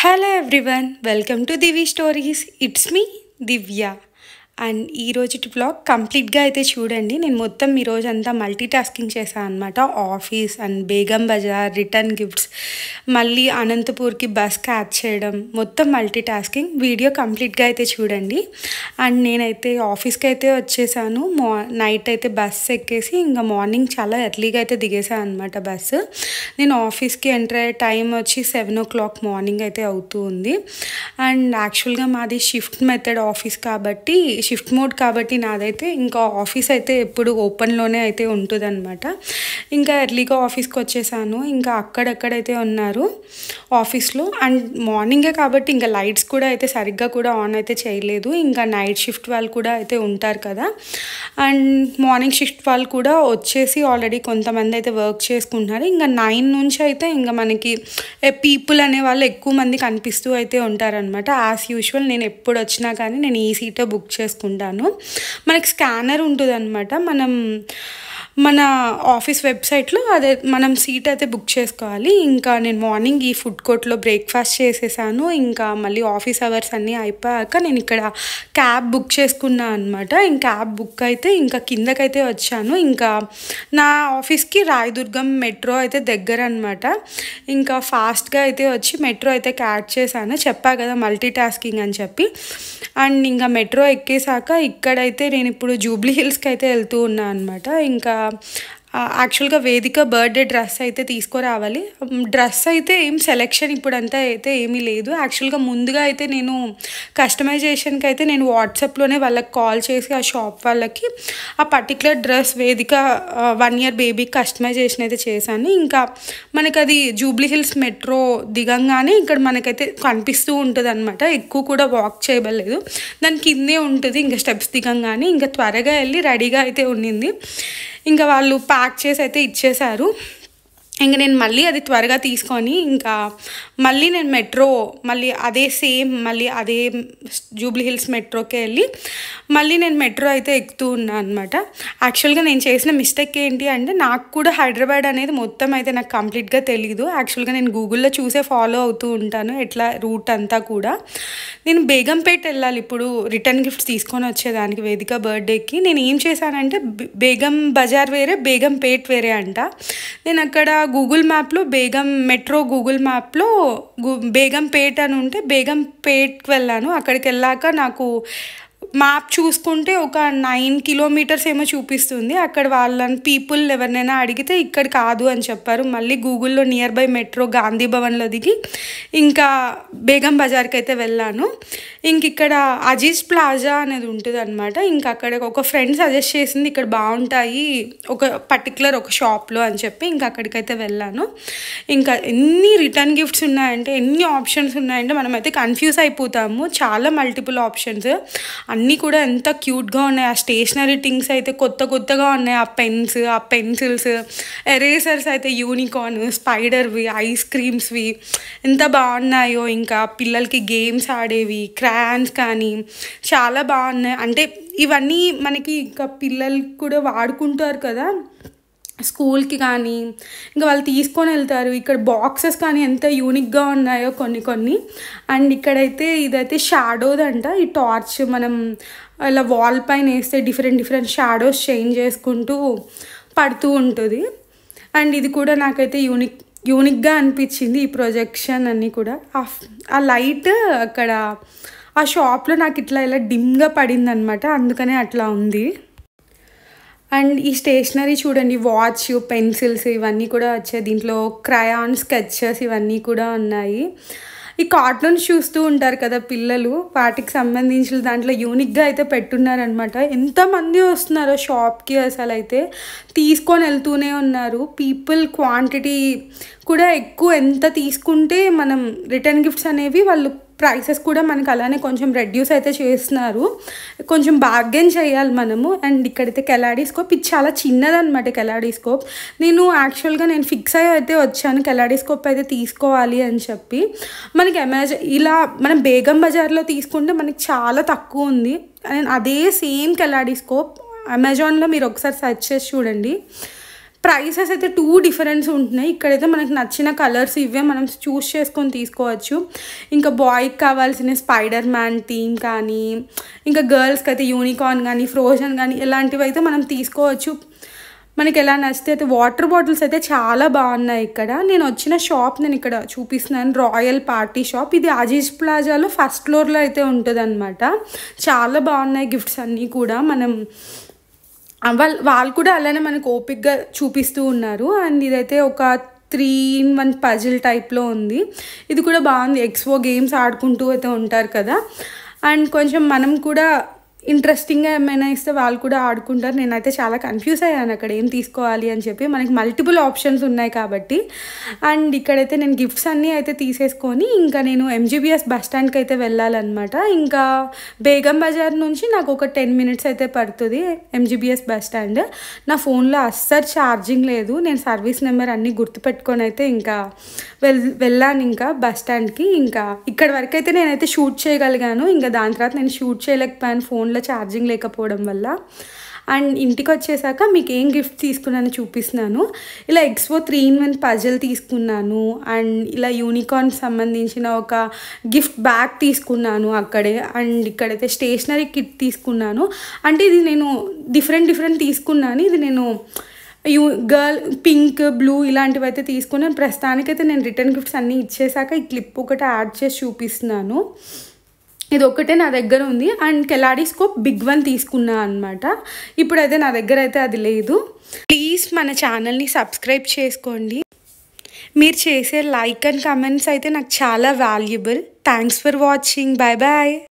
Hello everyone, welcome to Divi Stories. It's me, Divya. And ఈరోజు blog కంప్లీట్గా అయితే చూడండి. నేను మొత్తం ఈరోజు అంతా మల్టీ టాస్కింగ్ చేశాను అనమాట. Office and Begum Bazaar, return gifts, మళ్ళీ అనంతపూర్కి బస్ క్యాచ్ చేయడం, మొత్తం మల్టీ టాస్కింగ్. వీడియో కంప్లీట్గా అయితే చూడండి. అండ్ నేనైతే ఆఫీస్కి అయితే వచ్చేసాను. నైట్ అయితే బస్ ఎక్కేసి ఇంకా మార్నింగ్ చాలా ఎర్లీగా అయితే దిగేసాను అనమాట బస్సు. నేను ఆఫీస్కి ఎంటర్ అయ్యే టైం వచ్చి 7 o'clock మార్నింగ్ అయితే అవుతూ ఉంది. అండ్ యాక్చువల్గా మాది షిఫ్ట్ మెథడ్ ఆఫీస్ కాబట్టి, షిఫ్ట్ మోడ్ కాబట్టి నాదైతే ఇంకా ఆఫీస్ అయితే ఎప్పుడు ఓపెన్లోనే అయితే ఉంటుంది అనమాట. ఇంకా ఎర్లీగా ఆఫీస్కి వచ్చేసాను. ఇంకా అక్కడక్కడైతే ఉన్నారు ఆఫీస్లో. అండ్ మార్నింగే కాబట్టి ఇంకా లైట్స్ కూడా అయితే సరిగ్గా కూడా ఆన్ అయితే చేయలేదు. ఇంకా నైట్ షిఫ్ట్ వాళ్ళు కూడా అయితే ఉంటారు కదా. అండ్ మార్నింగ్ షిఫ్ట్ వాళ్ళు కూడా వచ్చేసి ఆల్రెడీ కొంతమంది అయితే వర్క్ చేసుకుంటున్నారు. ఇంకా 9 నుంచి అయితే ఇంకా మనకి పీపుల్ అనే వాళ్ళు ఎక్కువ మంది కనిపిస్తూ అయితే ఉంటారనమాట. యాజ్ యూజువల్ నేను ఎప్పుడు వచ్చినా కానీ నేను ఈ సీటే బుక్ చేసుకుంటాను. మనకి స్కానర్ ఉంటుంది అనమాట. మన ఆఫీస్ వెబ్సైట్లో అదే మనం సీట్ అయితే బుక్ చేసుకోవాలి. ఇంకా నేను మార్నింగ్ ఈ ఫుడ్ కోర్ట్లో బ్రేక్ఫాస్ట్ చేసేసాను. ఇంకా మళ్ళీ ఆఫీస్ అవర్స్ అన్నీ అయిపోయాక నేను ఇక్కడ క్యాబ్ బుక్ చేసుకున్నాను అనమాట. ఇంకా క్యాబ్ బుక్ అయితే ఇంకా కిందకైతే వచ్చాను. ఇంకా నా ఆఫీస్కి రాయదుర్గం మెట్రో అయితే దగ్గర అనమాట. ఇంకా ఫాస్ట్గా అయితే వచ్చి మెట్రో అయితే క్యాచ్ చేశాను. చెప్పా కదా మల్టీ టాస్కింగ్ అని చెప్పి. అండ్ ఇంకా మెట్రో ఎక్కేసాక ఇక్కడైతే నేను ఇప్పుడు జూబ్లీ హిల్స్కి అయితే వెళ్తూ ఉన్నాను అనమాట. ఇంకా యాక్చువల్గా వేదిక బర్త్డే డ్రెస్ అయితే తీసుకురావాలి. డ్రెస్ అయితే ఏం సెలెక్షన్ ఇప్పుడంతా అయితే ఏమీ లేదు. యాక్చువల్గా ముందుగా అయితే నేను కస్టమైజేషన్కి అయితే నేను వాట్సాప్లోనే వాళ్ళకి కాల్ చేసి ఆ షాప్ వాళ్ళకి ఆ పర్టికులర్ డ్రెస్ వేదిక 1 year బేబీకి కస్టమైజేషన్ అయితే చేశాను. ఇంకా మనకు అది జూబ్లీ హిల్స్ మెట్రో దిగంగానే ఇక్కడ మనకైతే కనిపిస్తూ ఉంటుంది అనమాట. ఎక్కువ కూడా వాక్ చేయబడలేదు, దాని కిందే ఉంటుంది. ఇంకా స్టెప్స్ దిగంగానే ఇంకా త్వరగా వెళ్ళి రెడీగా అయితే ఉండింది. ఇంకా వాళ్ళు ప్యాక్ చేసి అయితే ఇచ్చేశారు. ఇంక నేను మళ్ళీ అది త్వరగా తీసుకొని ఇంకా మళ్ళీ నేను మెట్రో మళ్ళీ అదే జూబ్లీ హిల్స్ మెట్రోకి వెళ్ళి మళ్ళీ నేను మెట్రో అయితే ఎక్కుతూ ఉన్నాను అనమాట. యాక్చువల్గా నేను చేసిన మిస్టేక్ ఏంటి అంటే, నాకు కూడా హైదరాబాద్ అనేది మొత్తం అయితే నాకు కంప్లీట్గా తెలీదు. యాక్చువల్గా నేను గూగుల్లో చూసే ఫాలో అవుతూ ఉంటాను ఎట్లా రూట్ అంతా కూడా. నేను బేగంపేట వెళ్ళాలి ఇప్పుడు రిటర్న్ గిఫ్ట్స్ తీసుకొని వచ్చేదానికి వేదిక బర్త్డేకి. నేను ఏం చేశానంటే బేగం బజార్ వేరే, బేగంపేట వేరే అంట. నేను అక్కడ గూగుల్ మ్యాప్లో మెట్రో గూగుల్ మ్యాప్లో బేగంపేట అని ఉంటే బేగంపేట్కి వెళ్ళాను. అక్కడికి వెళ్ళాక నాకు మ్యాప్ చూసుకుంటే ఒక 9 kilometers ఏమో చూపిస్తుంది. అక్కడ వాళ్ళని పీపుల్ ఎవరినైనా అడిగితే ఇక్కడ కాదు అని చెప్పారు. మళ్ళీ గూగుల్లో నియర్ బై మెట్రో గాంధీ భవన్లో దిగి ఇంకా బేగం బజార్కి అయితే వెళ్ళాను. ఇంక ఇక్కడ అజీజ్ ప్లాజా అనేది ఉంటుంది అనమాట. ఇంకా అక్కడ ఒక ఫ్రెండ్ సజెస్ట్ చేసింది ఇక్కడ బాగుంటాయి ఒక షాప్లో అని చెప్పి ఇంకా అక్కడికైతే వెళ్ళాను. ఇంకా ఎన్ని రిటర్న్ గిఫ్ట్స్ ఉన్నాయంటే, ఎన్ని ఆప్షన్స్ ఉన్నాయంటే మనమైతే కన్ఫ్యూజ్ అయిపోతాము. చాలా మల్టిపుల్ ఆప్షన్స్, అన్నీ కూడా ఎంత క్యూట్గా ఉన్నాయి. ఆ స్టేషనరీ థింగ్స్ అయితే కొత్తగా ఉన్నాయి. ఆ పెన్స్, ఆ పెన్సిల్స్, ఎరేజర్స్ అయితే యూనికార్న్, స్పైడర్వి, ఐస్ క్రీమ్స్వి ఎంత బాగున్నాయో. ఇంకా పిల్లలకి గేమ్స్ ఆడేవి, క్రాన్స్ కానీ చాలా బాగున్నాయి. అంటే ఇవన్నీ మనకి ఇంకా పిల్లలు కూడా వాడుకుంటారు కదా స్కూల్కి కానీ, ఇంకా వాళ్ళు తీసుకొని వెళ్తారు. ఇక్కడ బాక్సెస్ కానీ ఎంత యూనిక్గా ఉన్నాయో కొన్ని. అండ్ ఇక్కడైతే ఇదైతే షాడోదంట. ఈ టార్చ్ మనం ఇలా వాల్ పైన వేస్తే డిఫరెంట్ షాడోస్ చేంజ్ చేసుకుంటూ పడుతూ ఉంటుంది. అండ్ ఇది కూడా నాకైతే యూనిక్గా అనిపించింది ఈ ప్రొజెక్షన్ అన్నీ కూడా. ఆ లైట్ అక్కడ ఆ షాప్లో నాకు ఇలా డిమ్గా పడింది అనమాట, అందుకనే అట్లా ఉంది. అండ్ ఈ స్టేషనరీ చూడండి, వాచ్, పెన్సిల్స్ ఇవన్నీ కూడా వచ్చాయి. దీంట్లో క్రయాన్, స్కెచెస్ ఇవన్నీ కూడా ఉన్నాయి. ఈ కార్టూన్స్ చూస్తూ ఉంటారు కదా పిల్లలు, వాటికి సంబంధించిన దాంట్లో యూనిక్గా అయితే పెట్టున్నారనమాట. ఎంతమంది వస్తున్నారో షాప్కి అసలు అయితే తీసుకొని వెళ్తూనే ఉన్నారు. పీపుల్ క్వాంటిటీ కూడా ఎక్కువ. ఎంత తీసుకుంటే మనం రిటర్న్ గిఫ్ట్స్ అనేవి వాళ్ళు ప్రైసెస్ కూడా మనకు అలానే కొంచెం రెడ్యూస్ అయితే చేస్తున్నారు. కొంచెం బార్గెన్ చేయాలి మనము. అండ్ ఇక్కడైతే కెలాడీస్కోప్, ఇది చాలా చిన్నదనమాట కెలాడీస్కోప్. నేను ఫిక్స్ అయ్యి అయితే వచ్చాను కెలాడీస్కోప్ అయితే తీసుకోవాలి అని చెప్పి. మనకి ఇలా మనం బేగం బజార్లో తీసుకుంటే మనకి చాలా తక్కువ ఉంది. అండ్ అదే సేమ్ కెలాడీస్కోప్ అమెజాన్లో మీరు ఒకసారి సెర్చ్ చేసి చూడండి. ప్రైసెస్ అయితే 2 డిఫరెన్స్ ఉంటున్నాయి. ఇక్కడైతే మనకు నచ్చిన కలర్స్ ఇవే మనం చూస్ చేసుకొని తీసుకోవచ్చు. ఇంకా బాయ్కి కావాల్సిన స్పైడర్ మ్యాన్ థీమ్ కానీ, ఇంకా గర్ల్స్కి అయితే యూనికార్న్ కానీ, ఫ్రోజన్ కానీ ఇలాంటివి అయితే మనం తీసుకోవచ్చు. మనకి ఎలా నచ్చితే అయితే. వాటర్ బాటిల్స్ అయితే చాలా బాగున్నాయి ఇక్కడ. నేను వచ్చిన షాప్ నేను ఇక్కడ చూపిస్తున్నాను, రాయల్ పార్టీ షాప్. ఇది అజీజ్ ప్లాజాలో ఫస్ట్ ఫ్లోర్లో అయితే ఉంటుందన్నమాట. చాలా బాగున్నాయి గిఫ్ట్స్ అన్నీ కూడా. వాళ్ళు కూడా అలానే మనకు ఓపిక్గా చూపిస్తూ ఉన్నారు. అండ్ ఇదైతే ఒక 3-in-1 పజిల్ టైప్లో ఉంది. ఇది కూడా బాగుంది. ఎక్స్పో గేమ్స్ ఆడుకుంటూ అయితే ఉంటారు కదా, అండ్ కొంచెం మనం కూడా ఇంట్రెస్టింగ్గా ఏమైనా ఇస్తే వాళ్ళు కూడా ఆడుకుంటారు. నేనైతే చాలా కన్ఫ్యూజ్ అయ్యాను అక్కడ ఏం తీసుకోవాలి అని చెప్పి. మనకి మల్టిపుల్ ఆప్షన్స్ ఉన్నాయి కాబట్టి. అండ్ ఇక్కడైతే నేను గిఫ్ట్స్ అన్నీ అయితే తీసేసుకొని ఇంకా నేను ఎంజీబీఎస్ బస్ స్టాండ్కి అయితే వెళ్ళాలన్నమాట. ఇంకా బేగం బజార్ నుంచి నాకు ఒక 10 minutes అయితే పడుతుంది ఎంజీబీఎస్ బస్ స్టాండ్. నా ఫోన్లో అస్సలు ఛార్జింగ్ లేదు. నేను సర్వీస్ నెంబర్ అన్నీ గుర్తుపెట్టుకొని అయితే ఇంకా వెళ్ళాను ఇంకా బస్ స్టాండ్కి. ఇంకా ఇక్కడ వరకు అయితే నేనైతే షూట్ చేయగలిగాను. ఇంకా దాని తర్వాత నేను షూట్ చేయలేకపోయాను ఫోన్లో ఛార్జింగ్ లేకపోవడం వల్ల. అండ్ ఇంటికి వచ్చేసాక మీకు ఏం గిఫ్ట్ తీసుకున్నాను చూపిస్తున్నాను. ఇలా ఎక్స్పో 3-in-1 పజిల్ తీసుకున్నాను. అండ్ ఇలా యూనికార్న్ సంబంధించిన ఒక గిఫ్ట్ బ్యాగ్ తీసుకున్నాను అక్కడే. అండ్ ఇక్కడైతే స్టేషనరీ కిట్ తీసుకున్నాను. అంటే ఇది నేను డిఫరెంట్ తీసుకున్నాను. ఇది నేను గర్ల్ పింక్, బ్లూ ఇలాంటివి అయితే తీసుకున్నాను. ప్రస్తుతానికైతే నేను రిటర్న్ గిఫ్ట్స్ అన్నీ ఇచ్చేసాక ఈ క్లిప్ ఒకటి యాడ్ చేసి చూపిస్తున్నాను. ఇది ఒక్కటే నా దగ్గర ఉంది. అండ్ కెలాడిస్కోప్ బిగ్ 1 తీసుకున్నా అనమాట. ఇప్పుడైతే నా దగ్గర అయితే అది లేదు. ప్లీజ్ మన ఛానల్ని సబ్స్క్రైబ్ చేసుకోండి. మీరు చేసే లైక్ అండ్ కమెంట్స్ అయితే నాకు చాలా valuable. Thanks for watching. Bye bye.